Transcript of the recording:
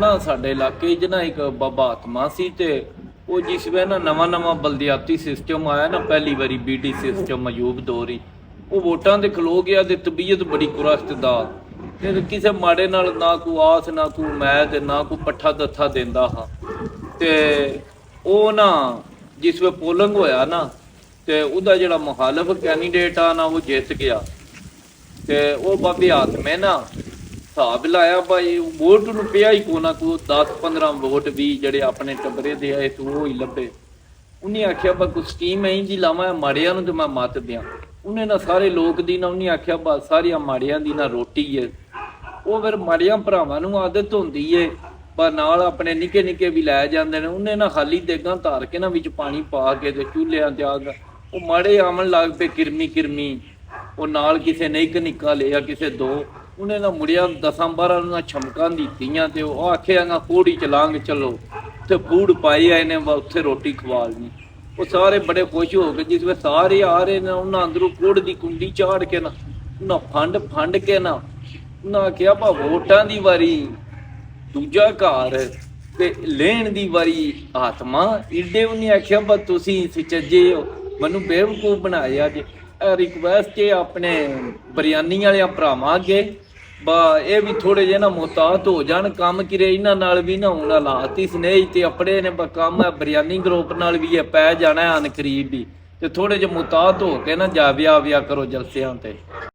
ना साडे इलाके च ना एक बाबा आत्मा सी ते वो जिस वे ना नवा बलदियाती सिस्टम आया ना पहली बारी बीडी सिस्टम अयूब दौर ही वो वोटां दे खलो गया ते तबीयत बड़ी कुरस्तदार ते किसे माड़े नाल ना कोई आस ना कोई मैद ना कोई पट्ठा दत्था देंदा हा ते ओ ना जिस वे पोलिंग होया ना ते उहदा जेड़ा मुखालफ कैंडीडेट आ ना वो जित गया ते वो बाबे आत्मे ना हिसाब लाया भाई वोट नूं पिया ही को ना को 10-15 वोट भी जड़े अपने टब्बरे दे आए तो वो ही लभे। उन्हें आख्या बा कुछ स्कीम है जी लावा माड़िया नूं ते मैं मत दियां। उन्हें ना सारे लोग दी ना उन्हें आख्या बा सारिया माड़िया दी ना रोटी है वो फिर माड़िया भरावां नूं आदत होंदी है पर नाल अपने निके निके भी लै जांदे ने। उन्हें ना खाली देगां धार के ना विच पानी पा के ते चूल्हियां ते आग वो माड़े आवन लग पे किरमी वो नाल किसे ने एक निक्का लिया किसे दो उन्हें ना मुड़िया 10-12 छमकां दित्तियां ते वो आखेआ कूड़ी चलांग चलो ते फूड पाई आए ने उत्थे रोटी खवालनी। वो सारे बड़े खुश हो गए जिस वे सारे आ रहे ने उन्हें अंदरों कूड़ दी कुंडी चाड़ के ना उन्हें फंड के ना उन्हें आखेआ भा वोटां दी वारी दूजा घर ते लेन दी वारी आत्मा इड्डे। उन्हें आखेआ बा तुसीं सचज्जे हो मैनूं बेवकूफ बनाया जे। रिक्वेस्ट है अपने बिरयानी वाले भरावां अगे बा ये भी थोड़े जे ना मुहतात हो जान काम किरे इन्हां नाल भी ना हुण हालात ही स्नेही ते अपने ने काम है बिरयानी ग्रुप नाल भी है पै जाना है अन करीब भी ते थोड़े जे मुहतात हो के ना जा विया करो जलसियां ते।